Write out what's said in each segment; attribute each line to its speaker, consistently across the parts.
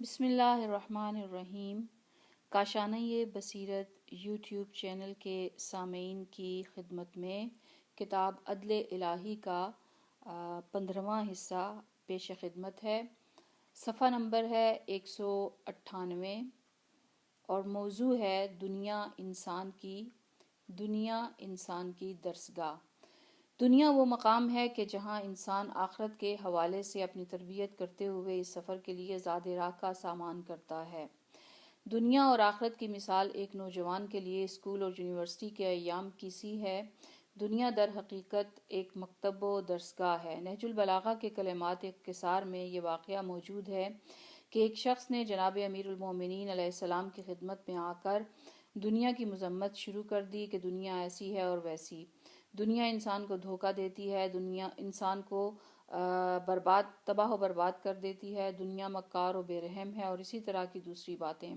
Speaker 1: بسم اللہ الرحمن الرحیم۔ کاشانہ بصیرت یوٹیوب چینل کے سامعین کی خدمت میں کتاب عدل الہی کا 15واں حصہ پیش خدمت ہے۔ صفحہ نمبر ہے 198 اور موضوع ہے دنیا انسان کی درسگاہ۔ دنیا وہ مقام ہے کہ جہاں انسان آخرت کے حوالے سے اپنی تربیت کرتے ہوئے اس سفر کے لیے زاد راہ کا سامان کرتا ہے۔ دنیا اور آخرت کی مثال ایک نوجوان کے لیے اسکول اور یونیورسٹی کے ایام کی سی ہے۔ دنیا در حقیقت ایک مکتب و درسگاہ ہے۔ نہج البلاغہ کے کلمات اختصار میں یہ واقعہ موجود ہے کہ ایک شخص نے جناب امیر المومنین علیہ السلام کی خدمت میں آ کر دنیا کی مذمت شروع کر دی کہ دنیا ایسی ہے اور ویسی، دنیا انسان کو دھوکہ دیتی ہے، دنیا انسان کو تباہ و برباد کر دیتی ہے، دنیا مکار و بے رحم ہے اور اسی طرح کی دوسری باتیں۔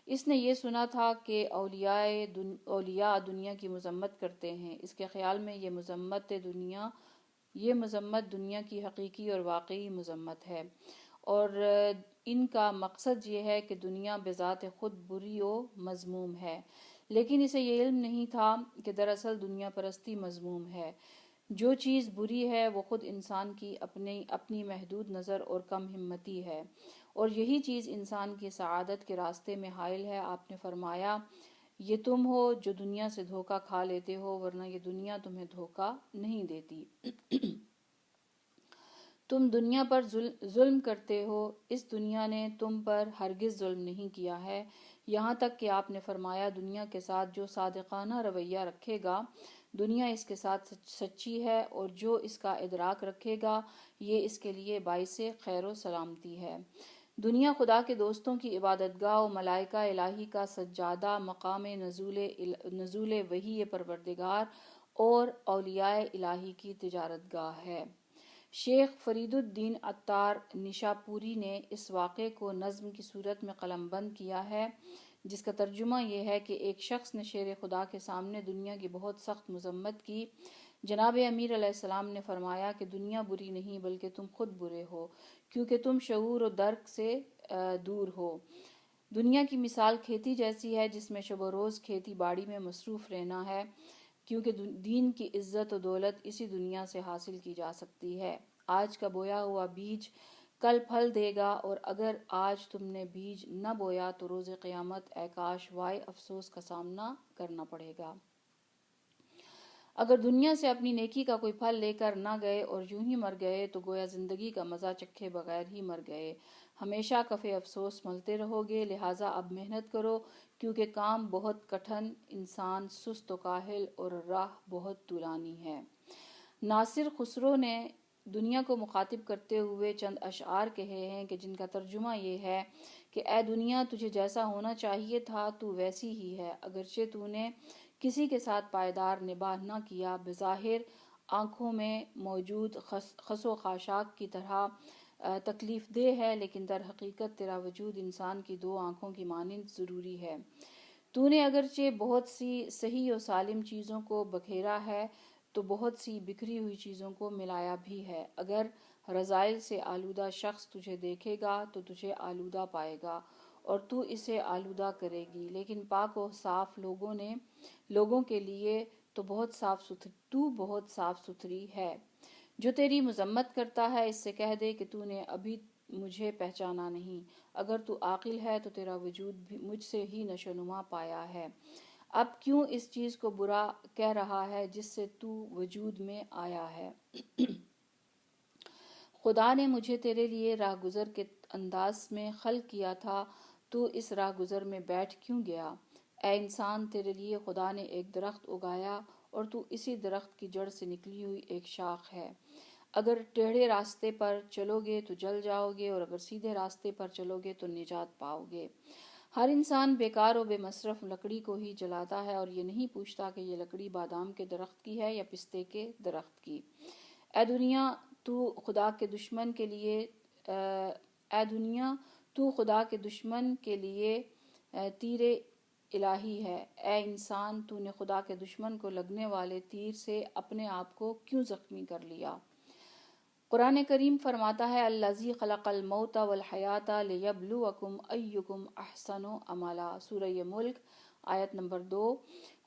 Speaker 1: اس نے یہ سنا تھا کہ اولیاء دنیا کی مذمت کرتے ہیں۔ اس کے خیال میں یہ مذمت دنیا کی حقیقی اور واقعی مذمت ہے، اور ان کا مقصد یہ ہے کہ دنیا بذات خود بری و مذموم ہے، لیکن اسے یہ علم نہیں تھا کہ دراصل دنیا پرستی مذموم ہے۔ جو چیز بری ہے وہ خود انسان کی اپنی محدود نظر اور کم ہمتی ہے، اور یہی چیز انسان کی سعادت کے راستے میں حائل ہے۔ آپ نے فرمایا، یہ تم ہو جو دنیا سے دھوکہ کھا لیتے ہو، ورنہ یہ دنیا تمہیں دھوکہ نہیں دیتی۔ تم دنیا پر ظلم کرتے ہو، اس دنیا نے تم پر ہرگز ظلم نہیں کیا ہے۔ یہاں تک کہ آپ نے فرمایا، دنیا کے ساتھ جو صادقانہ رویہ رکھے گا، دنیا اس کے ساتھ سچی ہے، اور جو اس کا ادراک رکھے گا، یہ اس کے لیے باعث خیر و سلامتی ہے۔ دنیا خدا کے دوستوں کی عبادت گاہ و ملائکہ الہی کا سجادہ، مقام نزول وحی پروردگار اور اولیاء الہی کی تجارت گاہ ہے۔ شیخ فرید الدین عطار نشاپوری نے اس واقعے کو نظم کی صورت میں قلم بند کیا ہے، جس کا ترجمہ یہ ہے کہ ایک شخص نے شیر خدا کے سامنے دنیا کی بہت سخت مذمت کی۔ جناب امیر علیہ السلام نے فرمایا کہ دنیا بری نہیں بلکہ تم خود برے ہو، کیونکہ تم شعور و درک سے دور ہو۔ دنیا کی مثال کھیتی جیسی ہے، جس میں شب و روز کھیتی باڑی میں مصروف رہنا ہے، کیونکہ دین کی عزت و دولت اسی دنیا سے حاصل کی جا سکتی ہے۔ آج کا بویا ہوا بیج کل پھل دے گا، اور اگر آج تم نے بیج نہ بویا تو روز قیامت اے کاش وائے افسوس کا سامنا کرنا پڑے گا۔ اگر دنیا سے اپنی نیکی کا کوئی پھل لے کر نہ گئے اور یوں ہی مر گئے تو گویا زندگی کا مزہ چکھے بغیر ہی مر گئے، ہمیشہ کف افسوس ملتے رہو گے۔ لہٰذا اب محنت کرو، کیونکہ کام بہت کٹھن، انسان سست و کاہل اور راہ بہت طولانی ہے۔ ناصر خسرو نے دنیا کو مخاطب کرتے ہوئے چند اشعار کہے ہیں کہ جن کا ترجمہ یہ ہے کہ اے دنیا، تجھے جیسا ہونا چاہیے تھا تو ویسی ہی ہے، اگرچہ تو نے کسی کے ساتھ پائیدار نباہ نہ کیا۔ بظاہر آنکھوں میں موجود خس و خاشاک کی طرح تکلیف دہ ہے، لیکن در حقیقت تیرا وجود انسان کی دو آنکھوں کی مانند ضروری ہے۔ تو نے اگرچہ بہت سی صحیح و سالم چیزوں کو بکھیرا ہے تو بہت سی بکھری ہوئی چیزوں کو ملایا بھی ہے۔ اگر رذائل سے آلودہ شخص تجھے دیکھے گا تو تجھے آلودہ پائے گا اور تو اسے آلودہ کرے گی، لیکن پاک و صاف لوگوں کے لیے تو بہت صاف ستھری ہے۔ جو تیری مذمت کرتا ہے، اس سے کہہ دے کہ تو نے ابھی مجھے پہچانا نہیں، اگر تو عاقل ہے تو تیرا وجود بھی مجھ سے ہی نشو نما پایا ہے، اب کیوں اس چیز کو برا کہہ رہا ہے جس سے تو وجود میں آیا ہے؟ خدا نے مجھے تیرے لیے راہ گزر کے انداز میں خلق کیا تھا، تو اس راہ گزر میں بیٹھ کیوں گیا؟ اے انسان، تیرے لیے خدا نے ایک درخت اگایا اور تو اسی درخت کی جڑ سے نکلی ہوئی ایک شاخ ہے۔ اگر ٹیڑھے راستے پر چلو گے تو جل جاؤ گے، اور اگر سیدھے راستے پر چلو گے تو نجات پاؤ گے۔ ہر انسان بیکار و بے مصرف لکڑی کو ہی جلاتا ہے اور یہ نہیں پوچھتا کہ یہ لکڑی بادام کے درخت کی ہے یا پستے کے درخت کی۔ اے دنیا، تو خدا کے دشمن کے لیے تیر الہی ہے۔ اے انسان، تو نے خدا کے دشمن کو لگنے والے تیر سے اپنے آپ کو کیوں زخمی کر لیا؟ قرآن کریم فرماتا ہے الذی خلق الموت والحیات لیبلوکم ایکم احسن عملا، سورہ ملک آیت نمبر 2۔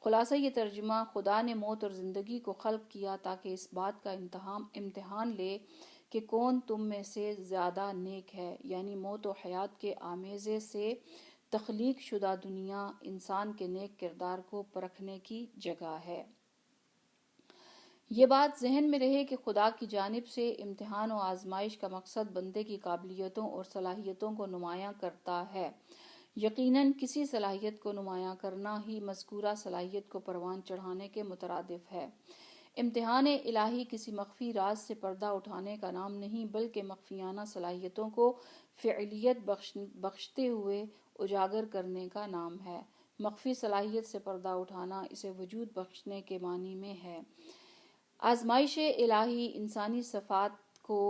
Speaker 1: خلاصہ یہ ترجمہ، خدا نے موت اور زندگی کو خلق کیا تاکہ اس بات کا امتحان لے کہ کون تم میں سے زیادہ نیک ہے، یعنی موت و حیات کے آمیزے سے تخلیق شدہ دنیا انسان کے نیک کردار کو پرکھنے کی جگہ ہے۔ یہ بات ذہن میں رہے کہ خدا کی جانب سے امتحان و آزمائش کا مقصد بندے کی قابلیتوں اور صلاحیتوں کو نمایاں کرتا ہے۔ یقیناً کسی صلاحیت کو نمایاں کرنا ہی مذکورہ صلاحیت کو پروان چڑھانے کے مترادف ہے۔ امتحان الہی کسی مخفی راز سے پردہ اٹھانے کا نام نہیں، بلکہ مخفیانہ صلاحیتوں کو فعلیت بخشتے ہوئے اجاگر کرنے کا نام ہے۔ مخفی صلاحیت سے پردہ اٹھانا اسے وجود بخشنے کے معنی میں ہے۔ آزمائش الہی انسانی صفات کو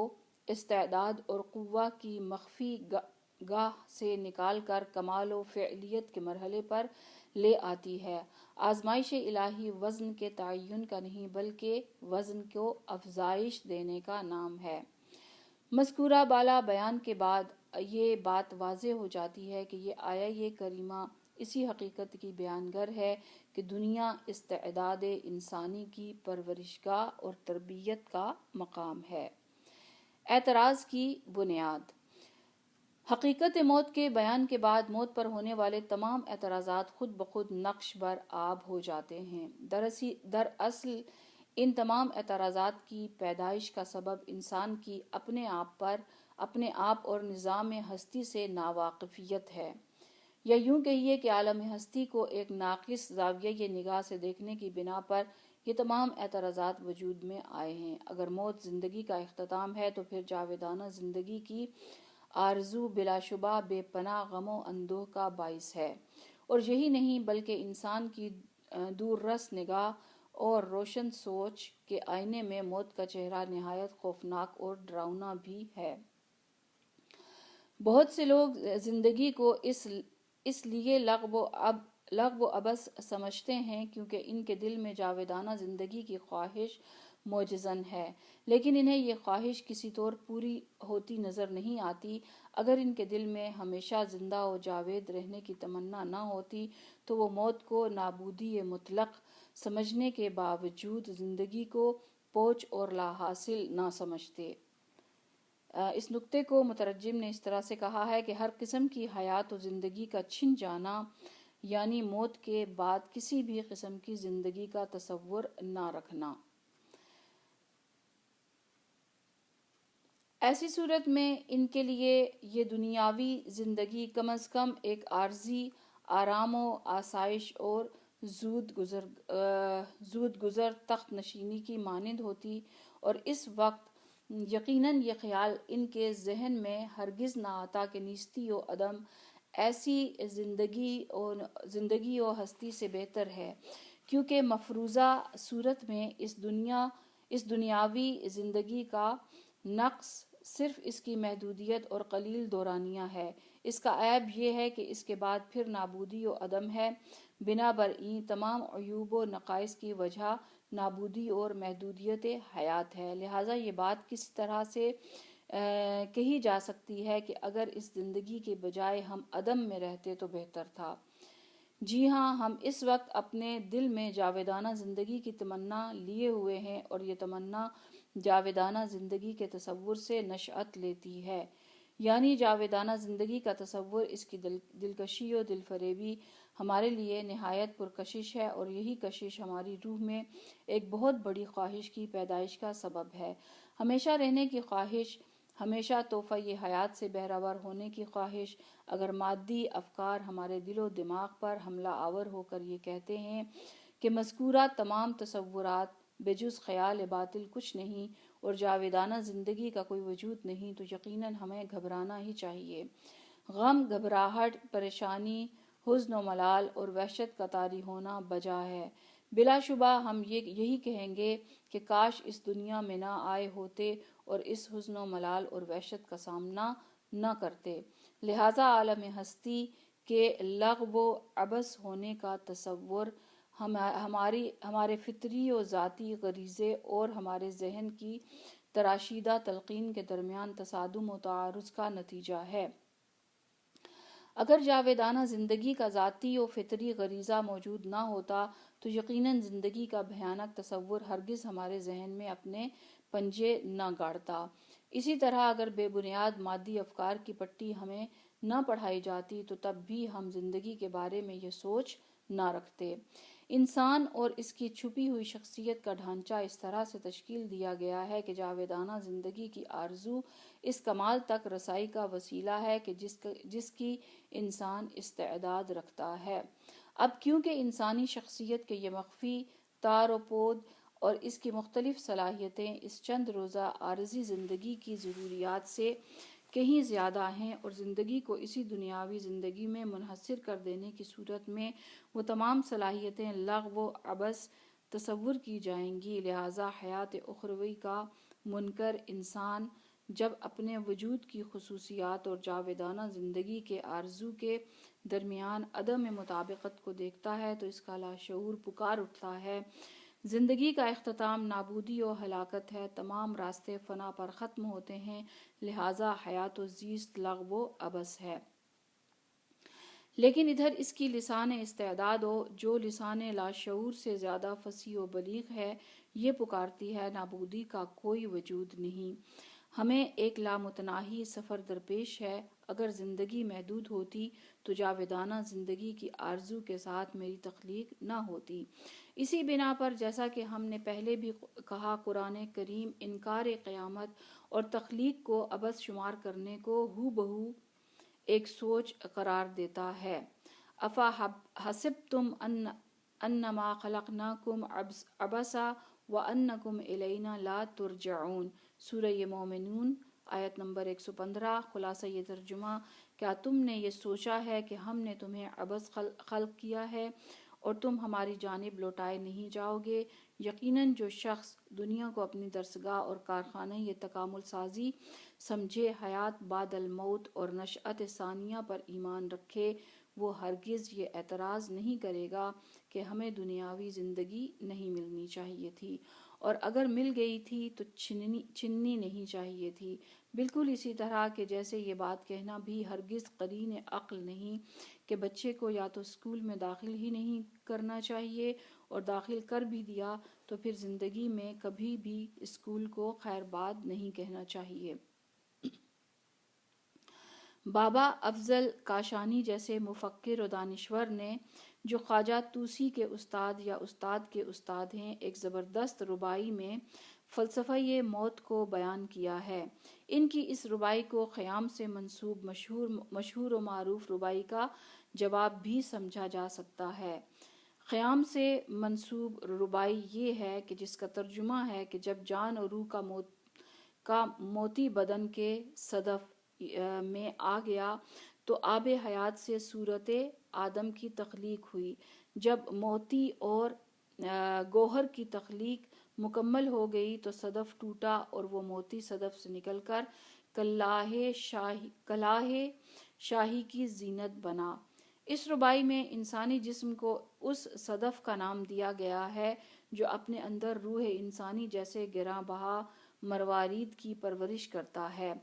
Speaker 1: استعداد اور قوہ کی مخفی گاہ سے نکال کر کمال و فعلیت کے مرحلے پر لے آتی ہے۔ آزمائش الہی وزن کے تعین کا نہیں بلکہ وزن کو افزائش دینے کا نام ہے۔ مذکورہ بالا بیان کے بعد یہ بات واضح ہو جاتی ہے کہ یہ آیہ کریمہ اسی حقیقت کی بیان گر ہے کہ دنیا استعداد انسانی کی پرورشگاہ اور تربیت کا مقام ہے۔ اعتراض کی بنیاد۔ حقیقت موت کے بیان کے بعد موت پر ہونے والے تمام اعتراضات خود بخود نقش بر آب ہو جاتے ہیں۔ دراصل ان تمام اعتراضات کی پیدائش کا سبب انسان کی اپنے آپ اور نظام ہستی سے ناواقفیت ہے، یا یوں کہیے کہ عالم ہستی کو ایک ناقص زاویہ نگاہ سے دیکھنے کی بنا پر یہ تمام اعتراضات وجود میں آئے ہیں۔ اگر موت زندگی کا اختتام ہے تو پھر جاویدانہ زندگی کی آرزو بلا شبہ بے پناہ غم و اندوہ کا باعث ہے، اور یہی نہیں بلکہ انسان کی دور رس نگاہ اور روشن سوچ کے آئینے میں موت کا چہرہ نہایت خوفناک اور ڈراؤنا بھی ہے۔ بہت سے لوگ زندگی کو اس لیے لغو و عبث سمجھتے ہیں کیونکہ ان کے دل میں جاویدانہ زندگی کی خواہش موجزن ہے، لیکن انہیں یہ خواہش کسی طور پوری ہوتی نظر نہیں آتی۔ اگر ان کے دل میں ہمیشہ زندہ و جاوید رہنے کی تمنا نہ ہوتی تو وہ موت کو نابودی مطلق سمجھنے کے باوجود زندگی کو پوچ اور لا حاصل نہ سمجھتے۔ اس نکتے کو مترجم نے اس طرح سے کہا ہے کہ ہر قسم کی حیات و زندگی کا چھن جانا، یعنی موت کے بعد کسی بھی قسم کی زندگی کا تصور نہ رکھنا۔ ایسی صورت میں ان کے لیے یہ دنیاوی زندگی کم از کم ایک عارضی آرام و آسائش اور زود گزر تخت نشینی کی مانند ہوتی، اور اس وقت یقیناً یہ خیال ان کے ذہن میں ہرگز نہ آتا کہ نیستی و عدم ایسی زندگی و ہستی سے بہتر ہے، کیونکہ مفروضہ صورت میں اس دنیاوی زندگی کا نقص صرف اس کی محدودیت اور قلیل دورانیہ ہے۔ اس کا عیب یہ ہے کہ اس کے بعد پھر نابودی و عدم ہے۔ بنابراین تمام عیوب و نقائص کی وجہ نابودی اور محدودیت حیات ہے۔ لہٰذا یہ بات کسی طرح سے کہی جا سکتی ہے کہ اگر اس زندگی کے بجائے ہم عدم میں رہتے تو بہتر تھا۔ جی ہاں، ہم اس وقت اپنے دل میں جاویدانہ زندگی کی تمنا لیے ہوئے ہیں، اور یہ تمنا جاویدانہ زندگی کے تصور سے نشأت لیتی ہے، یعنی جاویدانہ زندگی کا تصور، اس کی دلکشی و دل فریبی ہمارے لیے نہایت پرکشش ہے، اور یہی کشش ہماری روح میں ایک بہت بڑی خواہش کی پیدائش کا سبب ہے۔ ہمیشہ رہنے کی خواہش، ہمیشہ تحفہ حیات سے بہرہ ہونے کی خواہش۔ اگر مادی افکار ہمارے دل و دماغ پر حملہ آور ہو کر یہ کہتے ہیں کہ مذکورہ تمام تصورات بجز خیال باطل کچھ نہیں اور جاویدانہ زندگی کا کوئی وجود نہیں، تو یقیناً ہمیں گھبرانا ہی چاہیے۔ غم، گھبراہٹ، پریشانی، حزن و ملال اور وحشت کا طاری ہونا بجا ہے۔ بلا شبہ ہم یہی کہیں گے کہ کاش اس دنیا میں نہ آئے ہوتے اور اس حزن و ملال اور وحشت کا سامنا نہ کرتے۔ لہٰذا عالم ہستی کے لغو و عبث ہونے کا تصور ہمارے فطری و ذاتی غریزے اور ہمارے ذہن کی تراشیدہ تلقین کے درمیان تصادم و تعارض کا نتیجہ ہے۔ اگر جاویدانہ زندگی کا ذاتی و فطری غریزہ موجود نہ ہوتا تو یقیناً زندگی کا بھیانک تصور ہرگز ہمارے ذہن میں اپنے پنجے نہ گاڑتا۔ اسی طرح اگر بے بنیاد مادی افکار کی پٹی ہمیں نہ پڑھائی جاتی تو تب بھی ہم زندگی کے بارے میں یہ سوچ نہ رکھتے۔ انسان اور اس کی چھپی ہوئی شخصیت کا ڈھانچہ اس طرح سے تشکیل دیا گیا ہے کہ جاویدانہ زندگی کی آرزو اس کمال تک رسائی کا وسیلہ ہے کہ جس کی انسان استعداد رکھتا ہے۔ اب کیونکہ انسانی شخصیت کے یہ مخفی تار و پود اور اس کی مختلف صلاحیتیں اس چند روزہ عارضی زندگی کی ضروریات سے کہیں زیادہ ہیں اور زندگی کو اسی دنیاوی زندگی میں منحصر کر دینے کی صورت میں وہ تمام صلاحیتیں لغو و عبث تصور کی جائیں گی، لہٰذا حیات اخروی کا منکر انسان جب اپنے وجود کی خصوصیات اور جاویدانہ زندگی کے آرزو کے درمیان عدم مطابقت کو دیکھتا ہے تو اس کا لاشعور پکار اٹھتا ہے، زندگی کا اختتام نابودی و ہلاکت ہے، تمام راستے فنا پر ختم ہوتے ہیں، لہٰذا حیات و زیست لغو و عبث ہے۔ لیکن ادھر اس کی لسان استعداد جو لسان لاشعور سے زیادہ فصیح و بلیغ ہے، یہ پکارتی ہے نابودی کا کوئی وجود نہیں، ہمیں ایک لامتناہی سفر درپیش ہے۔ اگر زندگی محدود ہوتی تو جاویدانہ زندگی کی آرزو کے ساتھ میری تخلیق نہ ہوتی۔ اسی بنا پر جیسا کہ ہم نے پہلے بھی کہا، قرآن کریم انکار قیامت اور تخلیق کو عبث شمار کرنے کو ہو بہو ایک سوچ قرار دیتا ہے۔ افا حسبتم انما خلقناکم عبثا وانکم الینا لا ترجعون، سورہ مومنون آیت نمبر 115۔ خلاصہ یہ ترجمہ، کیا تم نے یہ سوچا ہے کہ ہم نے تمہیں عبث خلق کیا ہے اور تم ہماری جانب لوٹائے نہیں جاؤ گے؟ یقیناً جو شخص دنیا کو اپنی درسگاہ اور کارخانہ یہ تکامل سازی سمجھے، حیات بعد الموت اور نشأت ثانیہ پر ایمان رکھے، وہ ہرگز یہ اعتراض نہیں کرے گا کہ ہمیں دنیاوی زندگی نہیں ملنی چاہیے تھی، اور اگر مل گئی تھی تو چھننی نہیں چاہیے تھی۔ بالکل اسی طرح کہ جیسے یہ بات کہنا بھی ہرگز قرین عقل نہیں کہ بچے کو یا تو اسکول میں داخل ہی نہیں کرنا چاہیے، اور داخل کر بھی دیا تو پھر زندگی میں کبھی بھی اسکول کو خیر باد نہیں کہنا چاہیے۔ بابا افضل کاشانی جیسے مفکر و دانشور نے، جو خواجہ طوسی کے استاد یا استاد کے استاد ہیں، ایک زبردست ربائی میں فلسفہ موت کو بیان کیا ہے۔ ان کی اس ربائی کو خیام سے منسوب مشہور و معروف ربائی کا جواب بھی سمجھا جا سکتا ہے۔ خیام سے منسوب ربائی یہ ہے کہ جس کا ترجمہ ہے کہ جب جان اور روح کا موتی بدن کے صدف میں آ گیا تو آب حیات سے صورت آدم کی تخلیق ہوئی۔ جب موتی اور گوہر کی تخلیق مکمل ہو گئی تو صدف ٹوٹا اور وہ موتی صدف سے نکل کر کلاہ شاہی کی زینت بنا۔ اس ربائی میں انسانی جسم کو اس صدف کا نام دیا گیا ہے جو اپنے اندر روح انسانی جیسے گراں بہا مروارید کی پرورش کرتا ہے۔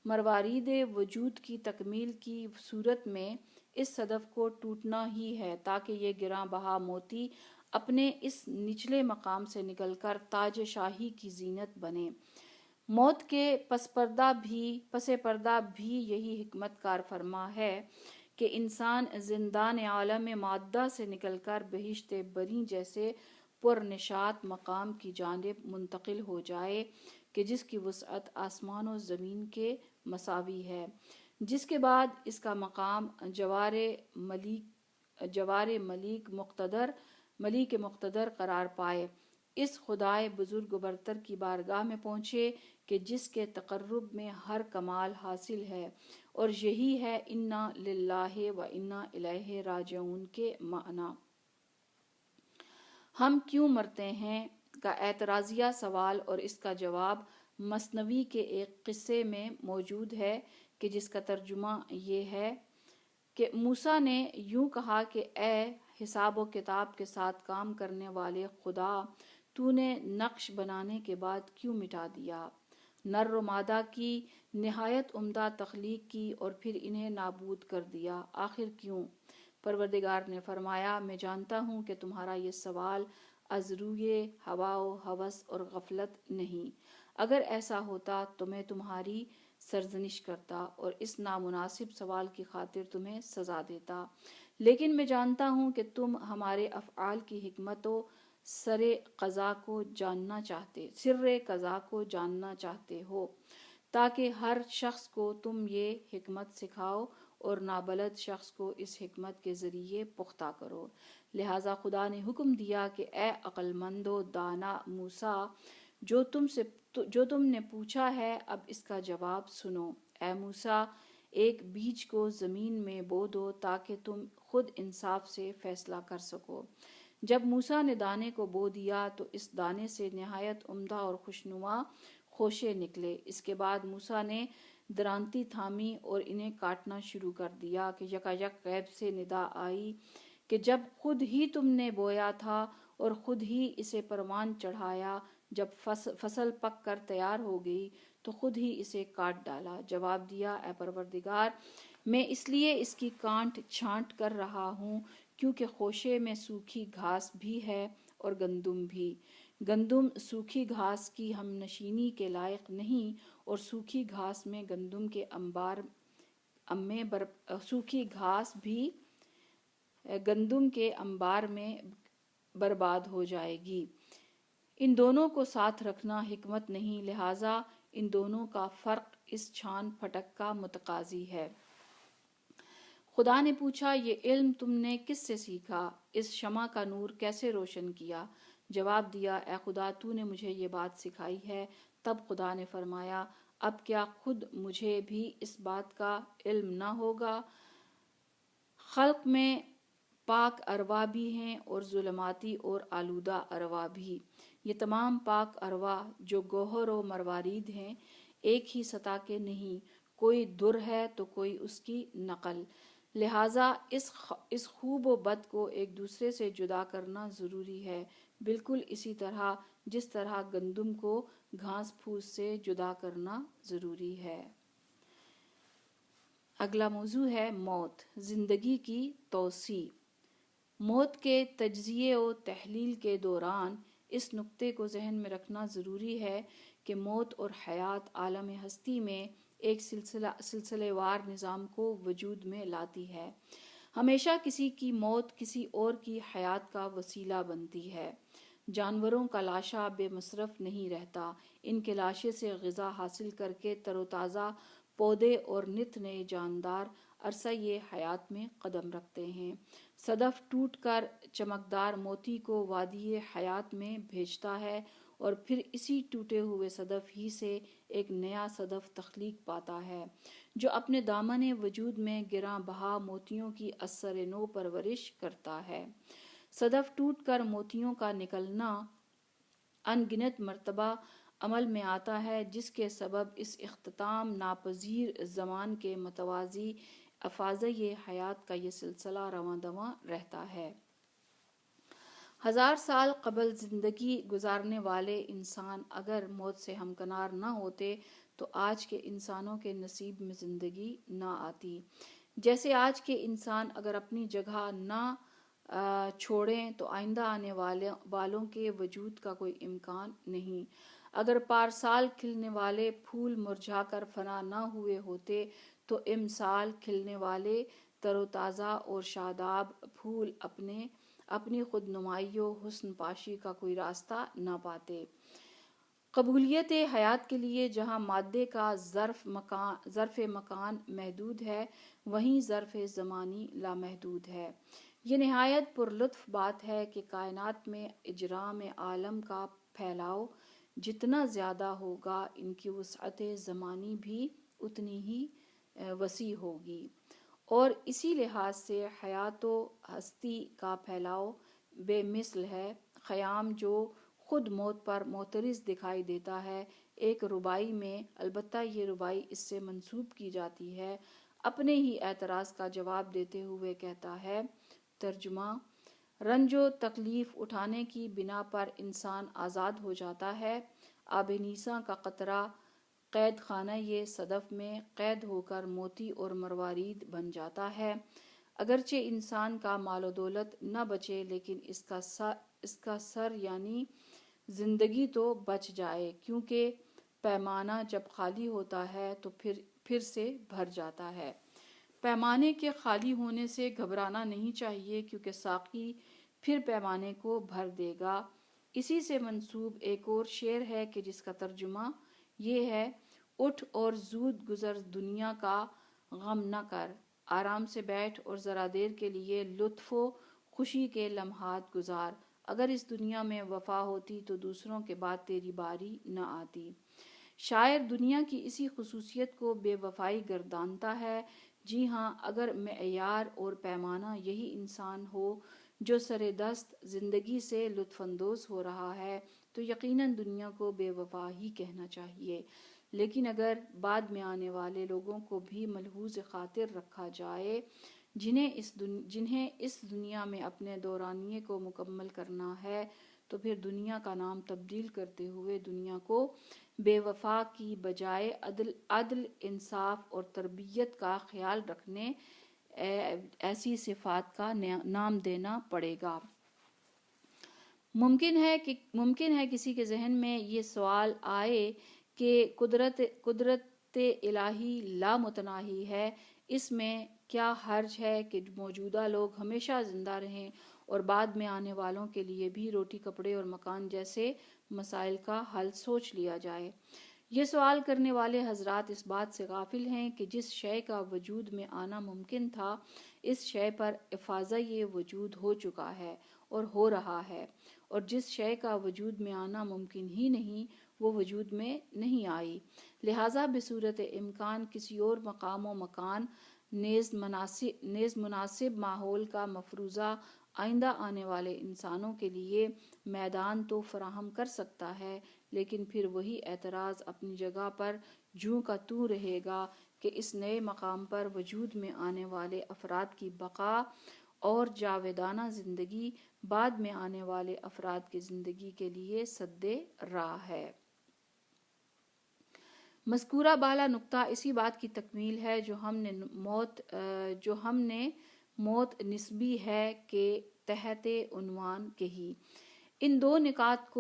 Speaker 1: مروارید وجود کی تکمیل کی صورت میں اس صدف کو ٹوٹنا ہی ہے تاکہ یہ گراں بہا موتی اپنے اس نچلے مقام سے نکل کر تاج شاہی کی زینت بنے۔ موت کے پس پردہ بھی یہی حکمت کار فرما ہے کہ انسان زندان عالم مادہ سے نکل کر بہشت بری جیسے پرنشاط مقام کی جانب منتقل ہو جائے کہ جس کی وسعت آسمان و زمین کے مساوی ہے، جس کے بعد اس کا مقام جوار ملیک مقتدر قرار پائے، اس خدائے بزرگ و برتر کی بارگاہ میں پہنچے کہ جس کے تقرب میں ہر کمال حاصل ہے، اور یہی ہے انا للہ و انا الیہ راجعون کے معنی۔ ہم کیوں مرتے ہیں کا اعتراضیہ سوال اور اس کا جواب مثنوی کے ایک قصے میں موجود ہے کہ جس کا ترجمہ یہ ہے کہ موسیٰ نے یوں کہا کہ اے حساب و کتاب کے ساتھ کام کرنے والے خدا، تو نے نقش بنانے کے بعد کیوں مٹا دیا؟ نر و مادہ کی نہایت عمدہ تخلیق کی اور پھر انہیں نابود کر دیا، آخر کیوں؟ پروردگار نے فرمایا میں جانتا ہوں کہ تمہارا یہ سوال از روئے ہوا و ہوس اور غفلت نہیں، اگر ایسا ہوتا تو میں تمہاری سرزنش کرتا اور اس نامناسب سوال کی خاطر تمہیں سزا دیتا، لیکن میں جانتا ہوں کہ تم ہمارے افعال کی حکمت و سر قضا کو جاننا چاہتے ہو، تاکہ ہر شخص کو تم یہ حکمت سکھاؤ اور نابلد شخص کو اس حکمت کے ذریعے پختہ کرو۔ لہٰذا خدا نے حکم دیا کہ اے عقل مند و دانا موسیٰ، جو تم نے پوچھا ہے اب اس کا جواب سنو۔ اے موسیٰ، ایک بیج کو زمین میں بو دو تاکہ تم خود انصاف سے فیصلہ کر سکو۔ جب موسیٰ نے دانے کو بو دیا تو اس دانے سے نہایت عمدہ اور خوشنما خوشے نکلے۔ اس کے بعد موسیٰ نے درانتی تھامی اور انہیں کاٹنا شروع کر دیا کہ یکایک غیب سے ندا آئی کہ جب خود ہی تم نے بویا تھا اور خود ہی اسے پروان چڑھایا، جب فصل پک کر تیار ہو گئی تو خود ہی اسے کاٹ ڈالا۔ جواب دیا، اے پروردگار، میں اس لیے اس کی کانٹ چھانٹ کر رہا ہوں کیونکہ خوشے میں سوکھی گھاس بھی ہے اور گندم بھی۔ گندم سوکھی گھاس کی ہم نشینی کے لائق نہیں اور سوکھی گھاس میں گندم کے سوکھی گھاس بھی گندم کے انبار میں برباد ہو جائے گی۔ ان دونوں کو ساتھ رکھنا حکمت نہیں، لہٰذا ان دونوں کا فرق اس چھان پھٹک کا متقاضی ہے۔ خدا نے پوچھا، یہ علم تم نے کس سے سیکھا؟ اس شمع کا نور کیسے روشن کیا؟ جواب دیا، اے خدا، تو نے مجھے یہ بات سکھائی ہے۔ تب خدا نے فرمایا، اب کیا خود مجھے بھی اس بات کا علم نہ ہوگا؟ خلق میں پاک ارواح بھی ہیں اور ظلماتی اور آلودہ ارواح بھی۔ یہ تمام پاک ارواح جو گوہر و مروارید ہیں، ایک ہی سطح کے نہیں، کوئی در ہے تو کوئی اس کی نقل۔ لہٰذا اس خوب و بد کو ایک دوسرے سے جدا کرنا ضروری ہے، بالکل اسی طرح جس طرح گندم کو گھاس پھوس سے جدا کرنا ضروری ہے۔ اگلا موضوع ہے موت، زندگی کی توسیع۔ موت کے تجزیے و تحلیل کے دوران اس نکتے کو ذہن میں رکھنا ضروری ہے کہ موت اور حیات عالم ہستی میں ایک سلسلے وار نظام کو وجود میں لاتی ہے۔ ہمیشہ کسی کی موت کسی اور کی حیات کا وسیلہ بنتی ہے۔ جانوروں کا لاشا بے مصرف نہیں رہتا، ان کے لاشے سے غذا حاصل کر کے تر و تازہ پودے اور نت نئے جاندار عرصۂ حیات میں قدم رکھتے ہیں۔ صدف ٹوٹ کر چمکدار موتی کو وادی حیات میں بھیجتا ہے اور پھر اسی ٹوٹے ہوئے صدف ہی سے ایک نیا صدف تخلیق پاتا ہے جو اپنے دامن وجود میں گراں بہا موتیوں کی اثر نو پرورش کرتا ہے۔ صدف ٹوٹ کر موتیوں کا نکلنا ان گنت مرتبہ عمل میں آتا ہے، جس کے سبب اس اختتام ناپذیر زمان کے متوازی افاضۂ حیات کا یہ سلسلہ رواں دواں رہتا ہے۔ 1000 سال قبل زندگی گزارنے والے انسان اگر موت سے ہمکنار نہ ہوتے تو آج کے انسانوں کے نصیب میں زندگی نہ آتی۔ جیسے آج کے انسان اگر اپنی جگہ نہ چھوڑیں تو آئندہ آنے والوں کے وجود کا کوئی امکان نہیں۔ اگر پارسال کھلنے والے پھول مرجھا کر فنا نہ ہوئے ہوتے تو امسال کھلنے والے تر و تازہ اور شاداب پھول اپنی خود نمائی و حسن پاشی کا کوئی راستہ نہ پاتے۔ قبولیت حیات کے لیے جہاں مادے کا ظرف مکان محدود ہے، وہیں ظرف زمانی لامحدود ہے۔ یہ نہایت پرلطف بات ہے کہ کائنات میں اجرام عالم کا پھیلاؤ جتنا زیادہ ہوگا، ان کی وسعت زمانی بھی اتنی ہی وسیع ہوگی، اور اسی لحاظ سے حیات و ہستی کا پھیلاؤ بے مثل ہے۔ خیام جو خود موت پر معترض دکھائی دیتا ہے، ایک ربائی میں، البتہ یہ ربائی اس سے منسوب کی جاتی ہے، اپنے ہی اعتراض کا جواب دیتے ہوئے کہتا ہے، ترجمہ: رنج و تکلیف اٹھانے کی بنا پر انسان آزاد ہو جاتا ہے۔ آب نیساں کا قطرہ قید خانہ یہ صدف میں قید ہو کر موتی اور مروارید بن جاتا ہے۔ اگرچہ انسان کا مال و دولت نہ بچے لیکن اس کا سر یعنی زندگی تو بچ جائے، کیونکہ پیمانہ جب خالی ہوتا ہے تو پھر سے بھر جاتا ہے۔ پیمانے کے خالی ہونے سے گھبرانا نہیں چاہیے، کیونکہ ساقی پھر پیمانے کو بھر دے گا۔ اسی سے منسوب ایک اور شعر ہے کہ جس کا ترجمہ یہ ہے: اٹھ اور زود گزر دنیا کا غم نہ کر، آرام سے بیٹھ اور ذرا دیر کے لیے لطف و خوشی کے لمحات گزار۔ اگر اس دنیا میں وفا ہوتی تو دوسروں کے بعد تیری باری نہ آتی۔ شاعر دنیا کی اسی خصوصیت کو بے وفائی گردانتا ہے۔ جی ہاں، اگر معیار اور پیمانہ یہی انسان ہو جو سر دست زندگی سے لطف اندوز ہو رہا ہے تو یقیناً دنیا کو بے وفا ہی کہنا چاہیے۔ لیکن اگر بعد میں آنے والے لوگوں کو بھی ملحوظ خاطر رکھا جائے جنہیں اس دنیا میں اپنے دورانیے کو مکمل کرنا ہے، تو پھر دنیا کا نام تبدیل کرتے ہوئے دنیا کو بے وفا کی بجائے عدل، انصاف اور تربیت کا خیال رکھنے ایسی صفات کا نام دینا پڑے گا۔ ممکن ہے کسی کے ذہن میں یہ سوال آئے کہ قدرت الہی لامتناہی ہے، اس میں کیا حرج ہے کہ موجودہ لوگ ہمیشہ زندہ رہیں اور بعد میں آنے والوں کے لیے بھی روٹی، کپڑے اور مکان جیسے مسائل کا حل سوچ لیا جائے؟ یہ سوال کرنے والے حضرات اس بات سے غافل ہیں کہ جس شے کا وجود میں آنا ممکن تھا، اس شے پر افاضۂ وجود ہو چکا ہے اور ہو رہا ہے، اور جس شے کا وجود میں آنا ممکن ہی نہیں، وہ وجود میں نہیں آئی۔ لہٰذا بصورت امکان کسی اور مقام و مکان نیز مناسب ماحول کا مفروضہ آئندہ آنے والے انسانوں کے لیے میدان تو فراہم کر سکتا ہے، لیکن پھر وہی اعتراض اپنی جگہ پر جوں کا توں رہے گا کہ اس نئے مقام پر وجود میں آنے والے افراد کی بقا اور جاودانہ زندگی بعد میں آنے والے افراد کی زندگی کے لیے سد راہ ہے۔ مذکورہ بالا نکتہ اسی بات کی تکمیل ہے جو ہم نے موت نسبی ہے کے تحت عنوان کہی۔ ان دو نکات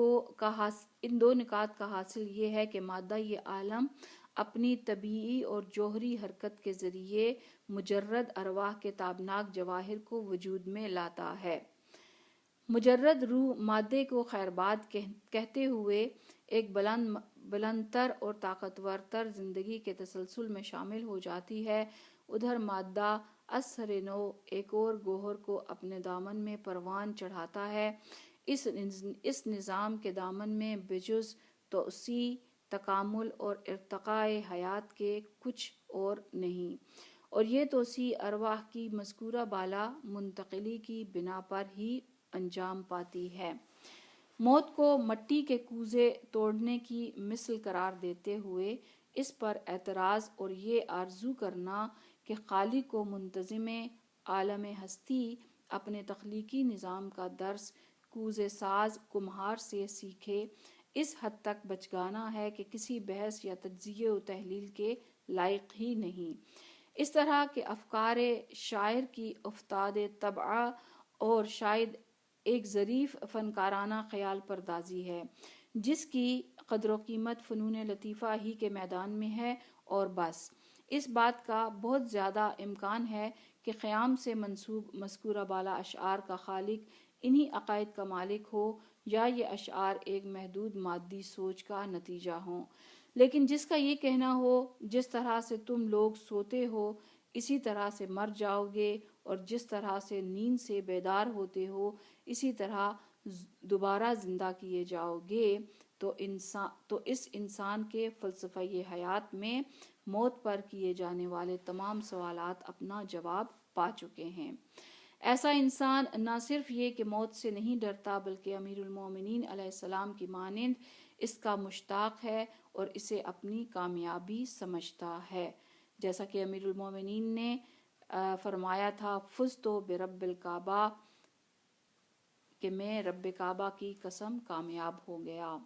Speaker 1: کا حاصل یہ ہے کہ مادہ یہ عالم اپنی طبیعی اور جوہری حرکت کے ذریعے مجرد ارواح کے تابناک جواہر کو وجود میں لاتا ہے۔ مجرد روح مادے کو خیرباد کہتے ہوئے ایک بلند تر اور طاقتور تر زندگی کے تسلسل میں شامل ہو جاتی ہے، ادھر مادہ از سر نو ایک اور گوہر کو اپنے دامن میں پروان چڑھاتا ہے۔ اس نظام کے دامن میں بجز توسیع، تکامل اور ارتقاء حیات کے کچھ اور نہیں، اور یہ توسیع ارواح کی مذکورہ بالا منتقلی کی بنا پر ہی انجام پاتی ہے۔ موت کو مٹی کے کوزے توڑنے کی مثل قرار دیتے ہوئے اس پر اعتراض اور یہ آرزو کرنا کہ خالق و منتظم عالم ہستی اپنے تخلیقی نظام کا درس کوزے ساز کمہار سے سیکھے، اس حد تک بچگانہ ہے کہ کسی بحث یا تجزیے و تحلیل کے لائق ہی نہیں۔ اس طرح کے افکار شاعر کی افتاد طبع اور شاید ایک ظریف فنکارانہ خیال پردازی ہے، جس کی قدر و قیمت فنون لطیفہ ہی کے میدان میں ہے اور بس۔ اس بات کا بہت زیادہ امکان ہے کہ قیام سے منسوب مذکورہ بالا اشعار کا خالق انہی عقائد کا مالک ہو، یا یہ اشعار ایک محدود مادی سوچ کا نتیجہ ہوں۔ لیکن جس کا یہ کہنا ہو جس طرح سے تم لوگ سوتے ہو اسی طرح سے مر جاؤ گے، اور جس طرح سے نیند سے بیدار ہوتے ہو اسی طرح دوبارہ زندہ کیے جاؤ گے، تو اس انسان کے فلسفہ حیات میں موت پر کیے جانے والے تمام سوالات اپنا جواب پا چکے ہیں۔ ایسا انسان نہ صرف یہ کہ موت سے نہیں ڈرتا بلکہ امیر المومنین علیہ السلام کی مانند اس کا مشتاق ہے اور اسے اپنی کامیابی سمجھتا ہے، جیسا کہ امیر المومنین نے فرمایا تھا: فزت برب الکعبہ، کہ میں رب کعبہ کی قسم کامیاب ہو گیا۔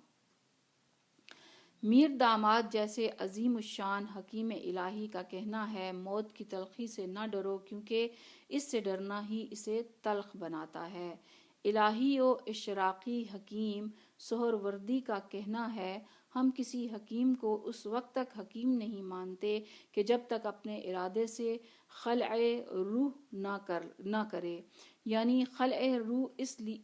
Speaker 1: میر داماد جیسے عظیم الشان حکیم الہی کا کہنا ہے، موت کی تلخی سے نہ ڈرو کیونکہ اس سے ڈرنا ہی اسے تلخ بناتا ہے۔ الہی و اشراقی حکیم سہروردی کا کہنا ہے، ہم کسی حکیم کو اس وقت تک حکیم نہیں مانتے کہ جب تک اپنے ارادے سے خلع روح نہ کرے، یعنی خلع روح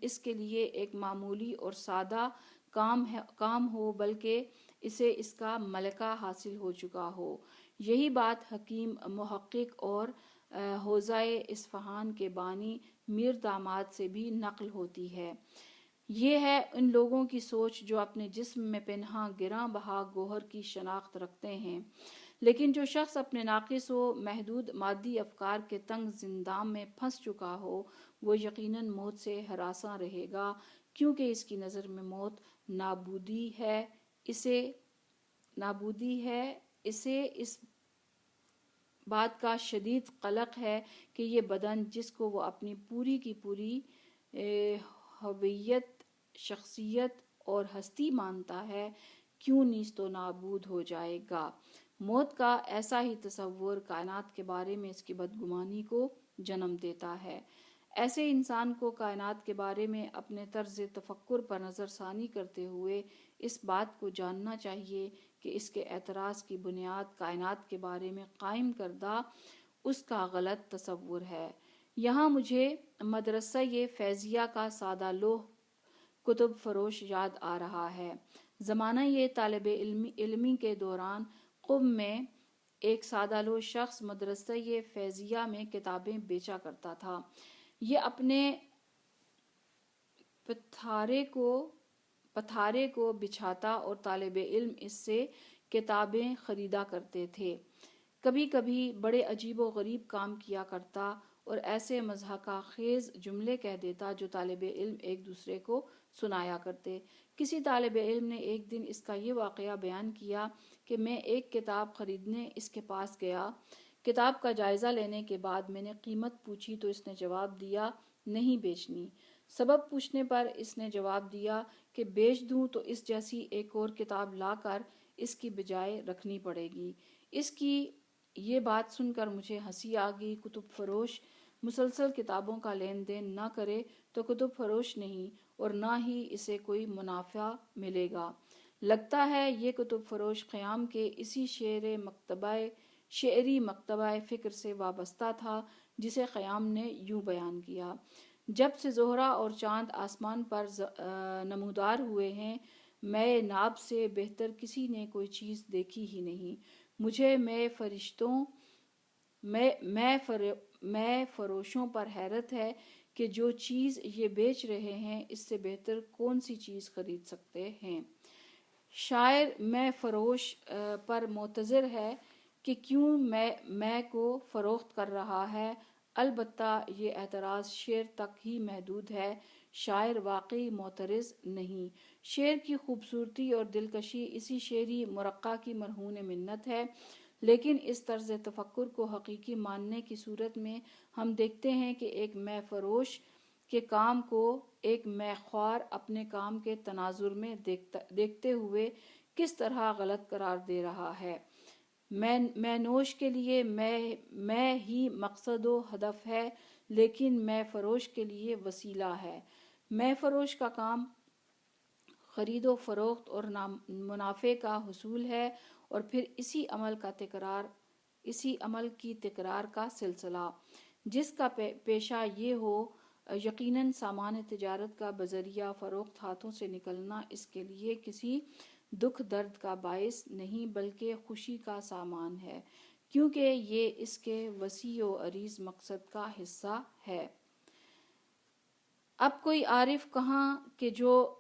Speaker 1: اس کے لیے ایک معمولی اور سادہ کام ہو بلکہ اسے اس کا ملکہ حاصل ہو چکا ہو۔ یہی بات حکیم محقق اور حوزۂ اصفہان کے بانی میر داماد سے بھی نقل ہوتی ہے۔ یہ ہے ان لوگوں کی سوچ جو اپنے جسم میں پنہاں گراں بہا گوہر کی شناخت رکھتے ہیں، لیکن جو شخص اپنے ناقص و محدود مادی افکار کے تنگ زندان میں پھنس چکا ہو، وہ یقیناً موت سے ہراساں رہے گا، کیونکہ اس کی نظر میں موت نابودی ہے۔ اسے اس بات کا شدید قلق ہے کہ یہ بدن جس کو وہ اپنی پوری کی پوری ہویت، شخصیت اور ہستی مانتا ہے، کیوں نیست و نابود ہو جائے گا۔ موت کا ایسا ہی تصور کائنات کے بارے میں اس کی بدگمانی کو جنم دیتا ہے۔ ایسے انسان کو کائنات کے بارے میں اپنے طرز تفکر پر نظر ثانی کرتے ہوئے اس بات کو جاننا چاہیے کہ اس کے اعتراض کی بنیاد کائنات کے بارے میں قائم کردہ اس کا غلط تصور ہے۔ یہاں مجھے مدرسہ فیضیہ کا سادہ لوح کتب فروش یاد آ رہا ہے۔ زمانہ یہ طالب علمی کے دوران قم میں ایک سادہ لوح شخص مدرسہ فیضیہ میں کتابیں بیچا کرتا تھا۔ یہ اپنے پتھارے کو بچھاتا اور طالب علم اس سے کتابیں خریدا کرتے تھے۔ کبھی کبھی بڑے عجیب و غریب کام کیا کرتا اور ایسے مضحکہ خیز جملے کہہ دیتا جو طالب علم ایک دوسرے کو سنایا کرتے۔ کسی طالب علم نے ایک دن اس کا یہ واقعہ بیان کیا کہ میں ایک کتاب خریدنے اس کے پاس گیا۔ کتاب کا جائزہ لینے کے بعد میں نے قیمت پوچھی تو اس نے جواب دیا نہیں بیچنی۔ سبب پوچھنے پر اس نے جواب دیا کہ بیچ دوں تو اس جیسی ایک اور کتاب لا کر اس کی بجائے رکھنی پڑے گی۔ اس کی یہ بات سن کر مجھے ہنسی آ گئی۔ کتب فروش مسلسل کتابوں کا لین دین نہ کرے تو کتب فروش نہیں اور نہ ہی اسے کوئی منافع ملے گا۔ لگتا ہے یہ کتب فروش خیام کے اسی شعری مکتبہ فکر سے وابستہ تھا جسے خیام نے یوں بیان کیا: جب سے زہرہ اور چاند آسمان پر نمودار ہوئے ہیں، میں ناب سے بہتر کسی نے کوئی چیز دیکھی ہی نہیں۔ مجھے میں فروشوں پر حیرت ہے کہ جو چیز یہ بیچ رہے ہیں اس سے بہتر کون سی چیز خرید سکتے ہیں۔ شاعر میں فروش پر معتذر ہے کہ کیوں میں کو فروخت کر رہا ہے۔ البتہ یہ اعتراض شعر تک ہی محدود ہے، شاعر واقعی معترض نہیں۔ شعر کی خوبصورتی اور دلکشی اسی شعری مرقع کی مرہون منت ہے، لیکن اس طرز تفکر کو حقیقی ماننے کی صورت میں ہم دیکھتے ہیں کہ ایک مے فروش کے کام کو ایک مے خوار اپنے کام کے تناظر میں دیکھتے ہوئے کس طرح غلط قرار دے رہا ہے۔ مے نوش کے لیے مے ہی مقصد و ہدف ہے، لیکن مے فروش کے لیے وسیلہ ہے۔ مے فروش کا کام خرید و فروخت اور منافع کا حصول ہے اور پھر اسی عمل کی تکرار کا سلسلہ۔ جس کا پیشہ یہ ہو، یقیناً سامان تجارت کا بذریعہ فروخت ہاتھوں سے نکلنا اس کے لیے کسی دکھ درد کا باعث نہیں بلکہ خوشی کا سامان ہے، کیونکہ یہ اس کے وسیع و عریض مقصد کا حصہ ہے۔ اب کوئی عارف کہاں کہ جو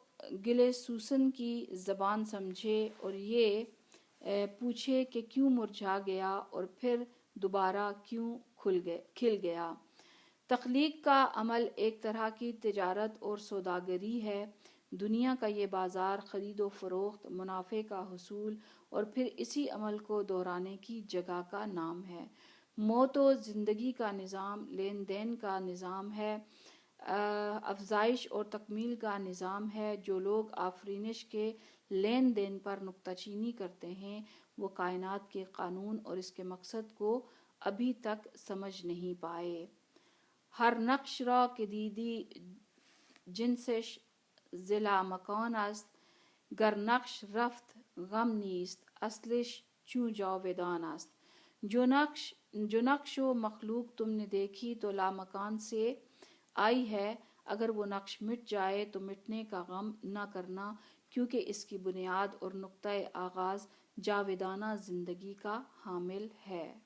Speaker 1: گل سوسن کی زبان سمجھے اور یہ پوچھے کہ کیوں مرجھا گیا اور پھر دوبارہ کیوں کھل گیا۔ تخلیق کا عمل ایک طرح کی تجارت اور سوداگری ہے۔ دنیا کا یہ بازار خرید و فروخت، منافع کا حصول اور پھر اسی عمل کو دہرانے کی جگہ کا نام ہے۔ موت و زندگی کا نظام لین دین کا نظام ہے، افزائش اور تکمیل کا نظام ہے۔ جو لوگ آفرینش کے لین دین پر نکتہ چینی کرتے ہیں، وہ کائنات کے قانون اور اس کے مقصد کو ابھی تک سمجھ نہیں پائے۔ ہر نقش را که دیدی جنسش ز مکان است، گر نقش رفت غم نیست اصلش چون جاودان است۔ جو نقش و مخلوق تم نے دیکھی تو لامکان سے آئی ہے، اگر وہ نقش مٹ جائے تو مٹنے کا غم نہ کرنا، کیونکہ اس کی بنیاد اور نقطۂ آغاز جاودانہ زندگی کا حامل ہے۔